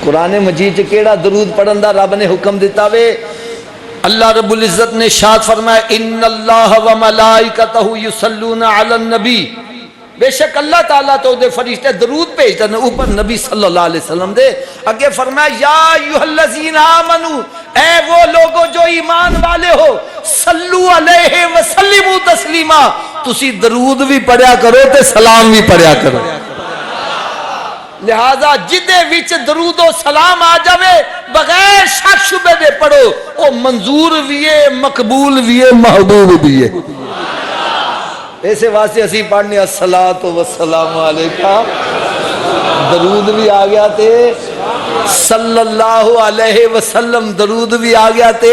قرآن مجید کیڑا درود پڑھن دا رب نے حکم دیتا وے؟ اللہ رب العزت نے ارشاد فرمایا ان اللہ و ملائکتہ یصلون علی النبی، بے شک اللہ تعالیٰ تو دے فرشتے درود بھیجتے ہیں اوپر نبی صلی اللہ علیہ وسلم دے۔ اگے فرمایا یا ایھا الذین آمنو، اے وہ لوگو جو ایمان والے ہو، صلو علیہ وسلموا تسلیما، تسی درود بھی پڑھیا کرو تے سلام بھی پڑھیا کرو۔ لہذا جدے وچ درود و سلام آ جاوے بغیر شک شبے دے پڑھو، او منظور بھی ہے، مقبول بھی ہے، محبوب بھی ہے۔ ایسے واسطے اسی پڑھنے الصلاۃ والسلام علیکہ، درود بھی آ گیا تے صلی اللہ علیہ وسلم، درود بھی آ گیا تے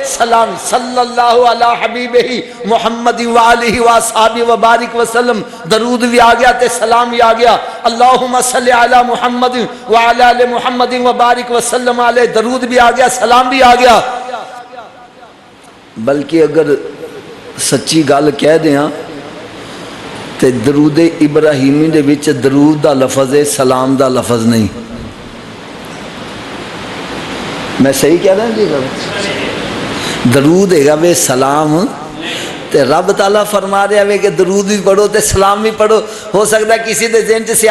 سلام، صلی اللہ علی حبیبہ محمد وآلہ وصحبہ وبارک وسلم، درود بھی آ گیا تے سلام بھی آ گیا۔ اللہم صلی علی محمد وعلی آل محمد وبارک وسلم علیہ، درود بھی آ گیا سلام بھی آ گیا۔ بلکہ اگر سچی گل کہہ دیاں تے درود ابراہیمی دے وچ درود دا لفظ ہے، سلام دا لفظ نہیں۔ میں صحیح کہہ رہا ہوں جی؟ درود ہے گا بے سلام، تے رب تعالیٰ فرما رہے ہیں کہ درود بھی پڑھو تے سلام بھی پڑھو۔ ہو سکتا ہے کسی دے ذہن سے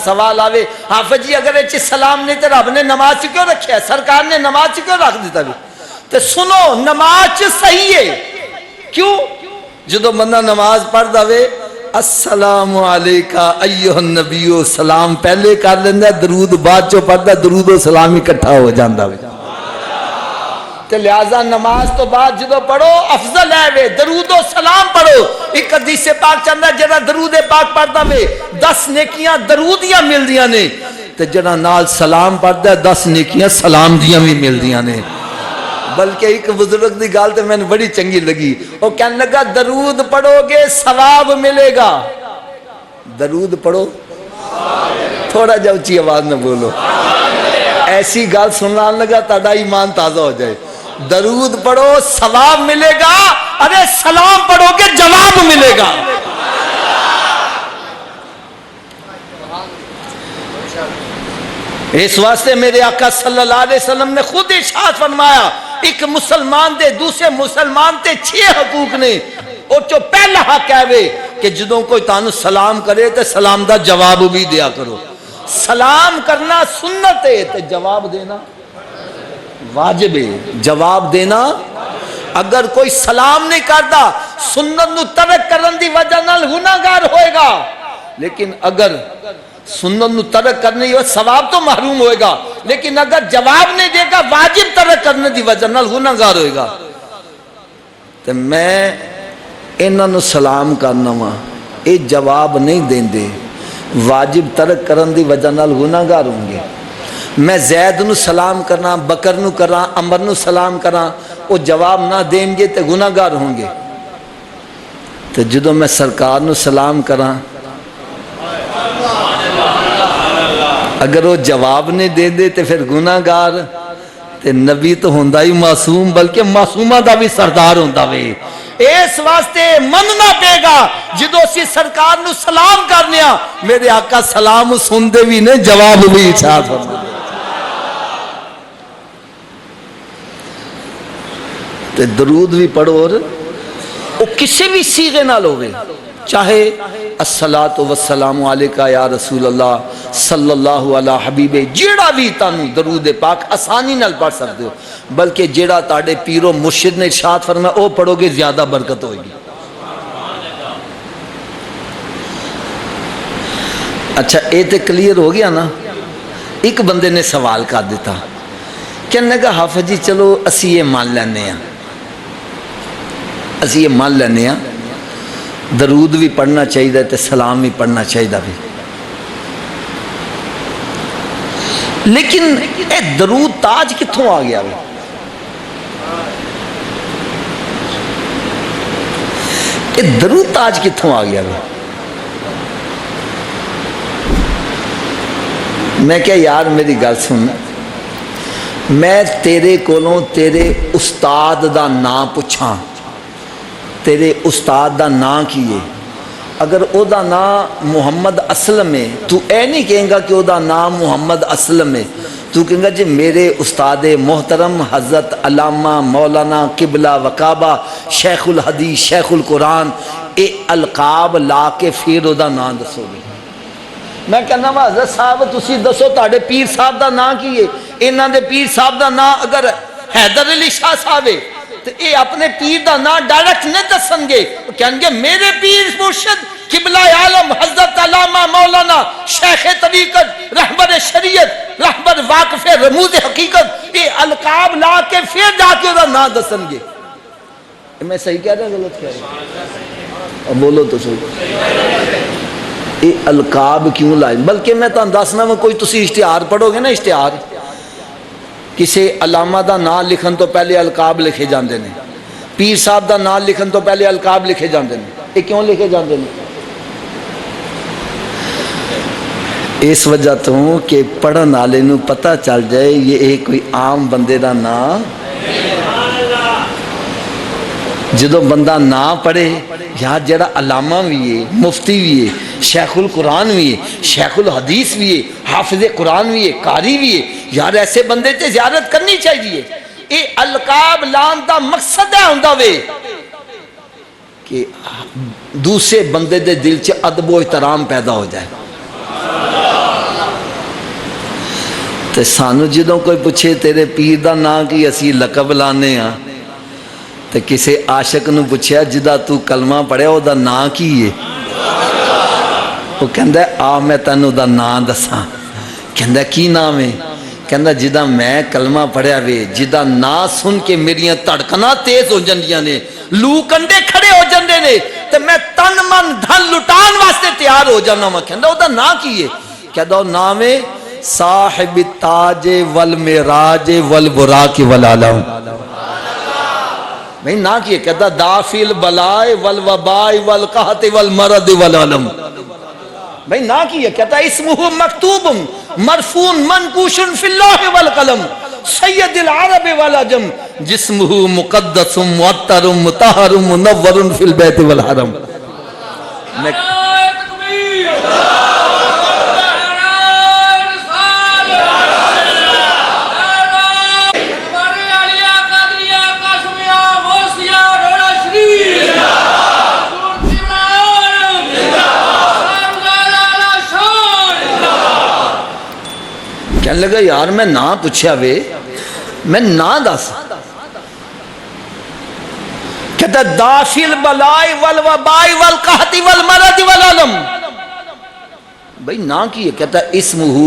سوال آوے، حافظ جی اگر اچھی سلام نہیں تے رب نے نماز سے کیوں رکھیا ہے، سرکار نے نماز سے کیوں رکھ دیتا بھی؟ تے سنو نماز صحیح ہے، کیوں؟ جدو بندہ نماز پڑھ دے السلام علیکہ ایھا النبی، سلام پہلے کر لیندہ، درود بعد چو پڑھدا، درود و سلام اکٹھا ہو جاندہ وے۔ تے لہذا نماز تو بعد جدو پڑھو افضل ہے وے درود و سلام پڑھو۔ ایک حدیث پاک چندہ جڑا درود پاک پڑھدا وے 10 نیکیاں درودیاں مل دیاں نے، تے جڑا نال سلام پڑھدا 10 نیکیاں سلام دیاں بھی مل دیاں نے۔ بلکہ ایک بزرگ دی گال تے میں نے بڑی چنگی لگی، وہ کہنے لگا درود پڑھو گے ثواب ملے گا، درود پڑھو، تھوڑا جا اچھی آواز نہ بولو، ایسی گال سننا لگا تاڑا ایمان تازہ ہو جائے۔ درود پڑھو ثواب ملے گا، ارے سلام پڑھو گے جواب ملے گا۔ اس واسطے میرے آقا صلی اللہ علیہ وسلم نے خود ارشاد فرمایا ایک مسلمان دے دوسرے مسلمان تے 6 حقوق نے، اور جو پہلا حق ہے وہ کہ جدوں کوئی تانو سلام کرے تے سلام دا جواب بھی دیا کرو۔ سلام کرنا سنت ہے تے جواب دینا واجب ہے، جواب دینا اگر کوئی سلام نہیں کرتا سنت نو ترک کرن دی وجہ نال گناہگار ہوئے گا، لیکن اگر سنت نو ترک کرنے کی ثواب تو محروم ہوئے گا، لیکن اگر جواب نہیں دے گا واجب ترک کرنے دی وجہ نال گناہگار ہوئے گا۔ تو میں انہاں نو سلام کرنا وا، اے جواب نہیں دیں دے، واجب ترک کرن دی وجہ نال گناہگار ہوں گے۔ میں زید نو سلام کرنا، بکر نو کرنا، عمر نو سلام کرنا، وہ جواب نہ دیں گے تو گناہگار ہوں گے۔ تو جدو میں سرکار نو سلام کرنا، اگر وہ جواب نہیں دے دے تو پھر گناہگار، تے نبی تو ہوندہ ہی معصوم، بلکہ معصومہ دا بھی سردار ہوندہ وے۔ اس واسطے مننا پے گا جدو سی سرکار نو سلام کرنیا، میرے آقا سلام سن دے بھی نہیں جواب بھی ارشاد فرما دے۔ تے درود بھی پڑھو، اور وہ کسی بھی صیغے نال ہوئے، چاہے الصلاۃ والسلام علیکہ یا رسول اللہ صلی اللہ علیہ حبیب، جیڑا بھی تانوں درود پاک آسانی نال پڑھ سکتے ہو، بلکہ جیڑا تاڑے پیر و مرشد نے ارشاد فرمایا او پڑھو گے زیادہ برکت ہوئے گی۔ اچھا اے تے کلیئر ہو گیا نا۔ ایک بندے نے سوال کر دیتا، کہنے لگا حافظ جی چلو اسی یہ مان لینے ہیں، اسی یہ مان لینے ہیں درود بھی پڑھنا چاہیے تے سلام بھی پڑھنا چاہیے بھی، لیکن اے درود تاج کتھوں آ گیا بھی؟ اے درود تاج کتھوں آ گیا بھی؟ میں کہا یار میری گل سن، میں تیرے کولوں تیرے استاد دا نام پوچھاں، تیرے استاد دا نام کی ہے؟ اگر او دا نام محمد اسلم ہے تو اے نہیں کہیں گا کہ او دا نام محمد اسلم ہے، تو کہے گا جی میرے استاد محترم حضرت علامہ مولانا قبلہ وکعبہ شیخ الحدیث شیخ القرآن اے القاب لا کے پھر او دا نام دسو گے. میں کہنا وا حضرت صاحب تسی دسو تاڑے پیر صاحب دا نام کی ہے؟ انہاں دے پیر صاحب دا نام اگر حیدر علی شاہ صاحب ہے تو اے اپنے پیر دا نام ڈائریکٹ نہیں دسن گے، کہیں گے میرے پیر مرشد قبلہ عالم حضرت علامہ مولانا شیخ طریقت رہبر شریعت رہبر واقف رموز حقیقت اے القاب لا کے پھر جا کے دا نام دسن گے. میں صحیح کہہ رہا غلط کہہ رہا؟ اب بولو تو صحیح. یہ القاب کیوں لائے؟ بلکہ میں تو دسنا میں کوئی تسی اشتہار پڑھو گے نا، اشتہار کسی علامہ دا نام لکھن تو پہلے القاب لکھے جاندے نے، پیر صاحب دا نام لکھن تو پہلے القاب لکھے جاندے نے. یہ کیوں لکھے جاندے نے؟ اس وجہ تو کہ پڑھن والے نو پتہ چل جائے یہ ایک کوئی عام بندے دا نام. جدو بندہ نہ پڑھے یار جڑا علامہ بھی ہے مفتی بھی ہے شیخ القرآن بھی ہے شیخ الحدیث بھی ہے حافظ قرآن بھی ہے قاری بھی ہے، یار ایسے بندے تے زیارت کرنی چاہیے. اے القاب لان دا مقصد ہے ہوندا وے کہ دوسرے بندے دے دل چ ادب و احترام پیدا ہو جائے. تے سانو جدوں کوئی پوچھے تیرے پیر دا نام کی اسی لقب لانے ہاں، تے کسی عاشق نو پوچھیا جدا تو کلمہ پڑھیا او دا نام کی ہے؟ وہ کہندا ہے آ میں تینوں دا نام دساں. کہندا کی نام ہے؟ کہندا جدا میں کلمہ پڑھیا وے جدا نام سن کے میریاں دھڑکناں تیز ہو جاندیاں نے، لو کنڈے کھڑے ہو جاندے نے تے میں تن من دھن لٹان واسطے تیار ہو جانا وا. کہندا او دا نام کی ہے؟ کہندا او نام ہے صاحب التاج والمراج والبراق والعالم. بھئی نا کیے کہتا دافی البلائے والوبائے والقحط والمرض والعلم. بھئی نا کیے کہتا اسمہ مکتوب مرفون منقوش فی اللہ والقلم سید العرب والعجم جسمہ مقدس معطر مطہر منور فی البیت والحرم. کہنے لگا یار میں نہ پوچھا وے میں نہ دس. کہتا دافی البلائی والوبائی والقحط والمرض والعلم. بھئی نہ کیے کہتا اسمہ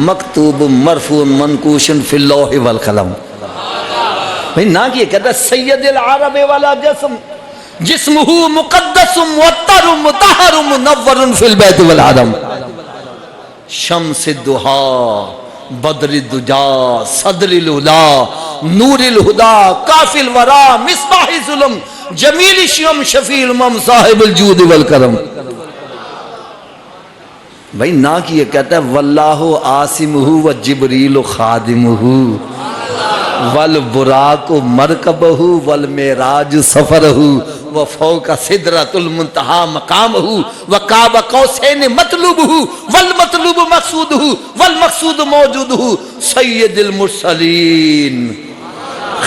مکتوب مرفون منقوش فی اللوح والقلم. بھئی نہ کیے کہتا سید العرب والا جسم جسمہ مقدس معطر مطہر منور فی البیت والحرم. شمس الدہا بدر الدجا صدر الہلا نور الہدا کافی الورا مصباح ظلم جمیل شیم شفیع المم صاحب الجود والکرم. بھئی نا کیے کہتا ہے واللہ آسمہ و جبریل خادمہ والبراق مرکبہ والمعراج سفرہ وفوق صدرۃ المنتہا مقامہ وقاب قوسین مطلوبہ والمطلوب مقصودہ والمقصود موجودہ سید المرسلین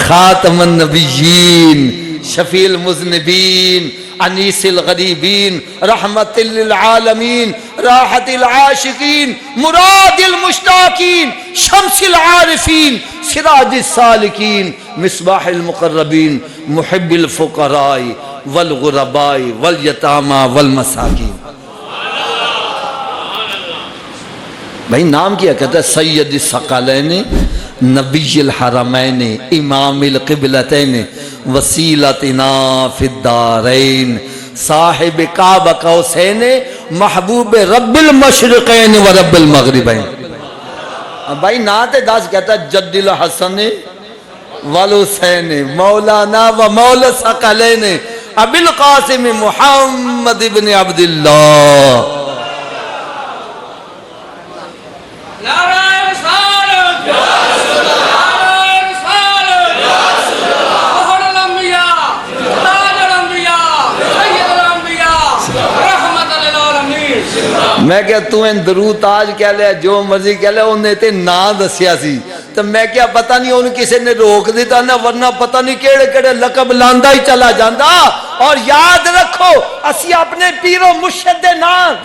خاتم النبیین شفیع المذنبین انیس الغریبین رحمت للعالمین راحت العاشقین مراد المشتاقین شمس العارفین سراج السالکین مصباح المقربین محب الفقراء والغرباء والیتامى والمساکین. بھئی نام کیا کہتا ہے سید الثقلین نبی الحرمین امام القبلتین وسیلتنا فی الدارین صاحب قاب قوسین محبوب رب المشرقین و رب المغربین. بھائی نات داس کہتا ہے جد الحسن والحسین مولانا و مولا ثقلین ابی القاسم محمد ابن عبداللہ. میں کیا تمہیں درود آج کہہ لیا جو مرضی کہہ لیا انہیں تے نا دسیا سی تو میں کیا پتہ نہیں ان کسی نے روک دیتا نا ورنہ پتہ نہیں کیڑے کیڑے لقب لاندا ہی چلا جاندا اور یاد رکھو اسی اپنے پیر و مرشد دے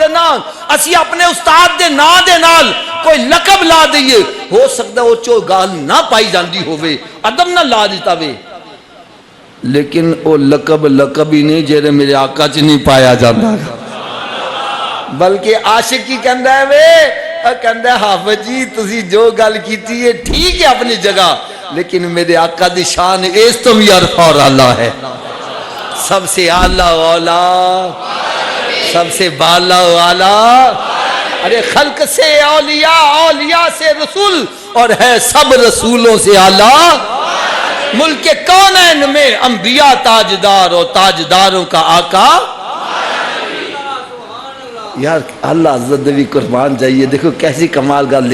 نام اسی اپنے استاد دے نام دے نال کوئی لقب لا دئیے ہو سکتا وہ چو گال نہ پائی جاندی ہوئے ادم نہ لا دیتا وے لیکن وہ لقب ہی نہیں جیرے میرے آقا چ نہیں پایا جاندہ بلکہ عاشق کی کہندہ ہے وے کہندہ ہے حافظ جی تسی جو گل کیتی ہے ٹھیک ہے اپنی جگہ لیکن میرے آقا دی شان اس تو بھی عرف اور اللہ ہے سب سے اعلیٰ والا سب سے بالا والا ارے خلق سے اولیاء اولیاء سے رسول اور ہے سب رسولوں سے اعلیٰ ملک کونین میں انبیاء تاجدار اور تاجداروں کا آقا یار اللہ عزت بھی قربان جائیے دیکھو کیسی کمال گال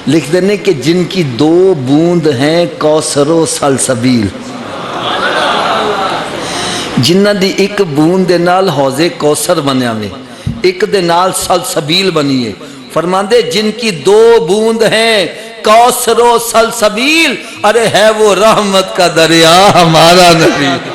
لکھ دینے کہ جن کی 2 بوند ہیں کوثر و سلسبیل جنہ دی ایک بوند دے نال حوض کوثر بنیا میں ایک دے نال سلسبیل بنی ہے فرماندے جن کی 2 بوند ہیں کوثر و سلسبیل ارے ہے وہ رحمت کا دریا ہمارا نبی